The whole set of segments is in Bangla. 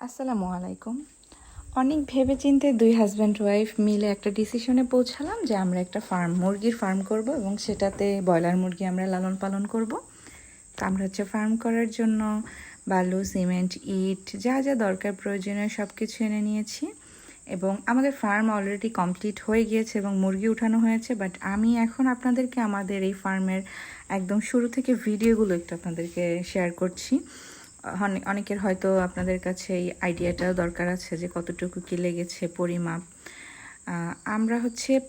আসসালামু আলাইকুম। অনেক ভেবেচিন্তে দুই হাজব্যান্ড ওয়াইফ মিলে একটা ডিসিশনে পৌঁছালাম যে আমরা একটা মুরগির ফার্ম করব এবং সেটাতে ব্রয়লার মুরগি আমরা লালন পালন করব। তো আমরা ফার্ম করার জন্য বালু, সিমেন্ট, ইট যা যা দরকার প্রয়োজনীয় সব কিছু এনে নিয়েছি এবং আমাদের ফার্ম অলরেডি কমপ্লিট হয়ে গিয়েছে এবং মুরগি উঠানো হয়েছে। বাট আমি এখন আপনাদেরকে আমাদের এই ফার্মের একদম শুরু থেকে ভিডিওগুলো একটু আপনাদেরকে শেয়ার করছি। অনেকের হয়তো আপনাদের কাছে এই আইডিয়াটাও দরকার আছে যে কতটুকু কী লেগেছে পরিমাপ। আমরা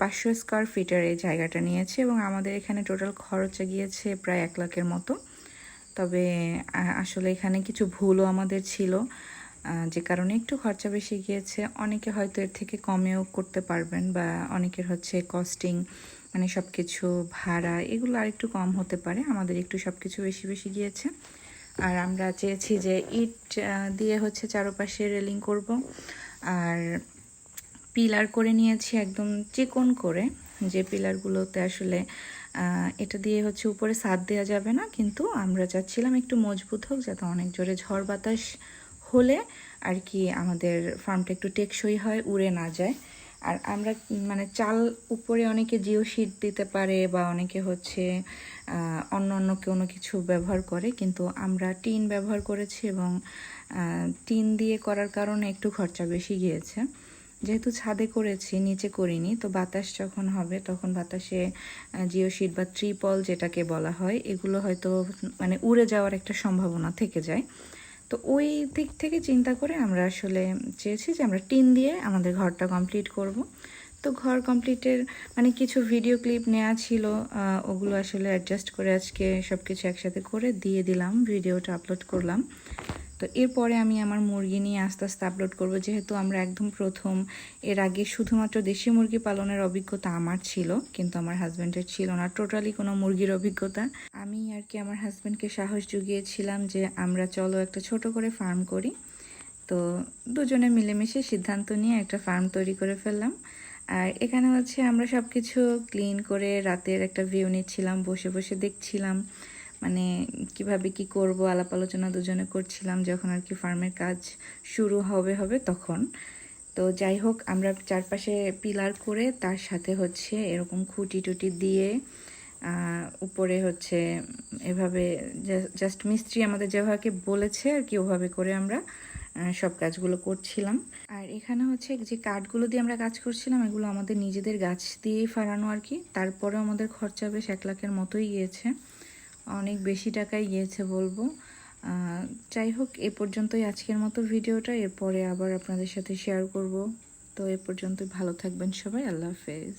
500 স্কোয়ার ফিটের এই জায়গাটা নিয়েছি এবং আমাদের এখানে টোটাল খরচে গিয়েছে প্রায় 1 লাখের মতো। তবে আসলে এখানে কিছু ভুলও আমাদের ছিল, যে কারণে একটু খরচা বেশি গিয়েছে। অনেকে হয়তো এর থেকে কমেও করতে পারবেন বা অনেকের কস্টিং মানে সব কিছু ভাড়া এগুলো আরেকটু কম হতে পারে। আমাদের একটু সব কিছু বেশি বেশি গিয়েছে। আর আমরা চেয়েছি যে ইট দিয়ে চারপাশে রেলিং করব আর পিলার করে নিয়েছি একদম চিকন করে, যে পিলারগুলোতে আসলে এটা দিয়ে উপরে ছাদ দেওয়া যাবে না, কিন্তু আমরা চাচ্ছিলাম একটু মজবুত হোক যাতে অনেক জোরে ঝড় বাতাস হলে আর কি আমাদের ফার্মটা একটু টেকসই হয়, উড়ে না যায়। আর আমরা মানে চাল উপরে অনেকে জিও শিট দিতে পারে বা অনেকে অন্য অন্য কোনো কিছু ব্যবহার করে, কিন্তু আমরা টিন ব্যবহার করেছি এবং টিন দিয়ে করার কারণে একটু খরচা বেশি গিয়েছে। যেহেতু ছাদে করেছি, নিচে করিনি, তো বাতাস যখন হবে তখন বাতাসে জিও শিট বা ট্রিপল যেটাকে বলা হয় এগুলো হয়তো মানে উড়ে যাওয়ার একটা সম্ভাবনা থেকে যায়। তো ওই দিক থেকে চিন্তা করে আমরা আসলে চেয়েছি যে আমরা টিন দিয়ে আমাদের ঘরটা কমপ্লিট করব। তো ঘর কমপ্লিটের মানে কিছু ভিডিও ক্লিপ নেওয়া ছিল, ওগুলো আসলে অ্যাডজাস্ট করে আজকে সব কিছু একসাথে করে দিয়ে দিলাম, ভিডিওটা আপলোড করলাম। তো এরপরে আমি আমার মুরগি নিয়ে আস্তে আস্তে আপলোড করব, যেহেতু আমরা একদম প্রথম। এর আগে শুধুমাত্র দেশি মুরগি পালনের অভিজ্ঞতা আমার ছিল, কিন্তু আমার হাজব্যান্ডের ছিল না টোটালি কোনো মুরগির অভিজ্ঞতা। আমি আর কি আমার হাজব্যান্ডকে সাহস জুগিয়েছিলাম যে আমরা চলো একটা ছোট করে ফার্ম করি। তো দুজনে মিলেমিশে সিদ্ধান্ত নিয়ে একটা ফার্ম তৈরি করে ফেললাম। আর এখানে আমরা সব কিছু ক্লিন করে রাতের একটা ভিউ নিচ্ছিলাম, বসে বসে দেখছিলাম মানে কিভাবে কি করব, আলাপ আলোচনা দুজনে করছিলাম যখন আর কি ফার্মের কাজ শুরু হবে তখন। তো যাই হোক, আমরা চারপাশে পিলার করে তার সাথে এরকম খুঁটি টুটি দিয়ে উপরে এভাবে জাস্ট মিস্ত্রি আমাদের যেভাবে বলেছে আর কি ওভাবে করে আমরা সব কাজগুলো করছিলাম। আর এখানে যে কাঠগুলো দিয়ে আমরা কাজ করছিলাম এগুলো আমাদের নিজেদের গাছ দিয়েই ফাড়ানো আর কি। তারপরেও আমাদের খরচা বেশ 1 লাখের মতোই গিয়েছে, অনেক বেশি টাকাই গিয়েছে বলবো। যাই হোক, এ পর্যন্তই আজকের মতো ভিডিওটা, এরপরে আবার আপনাদের সাথে শেয়ার করব। তো এ পর্যন্তই, ভালো থাকবেন সবাই, আল্লাহ হাফেজ।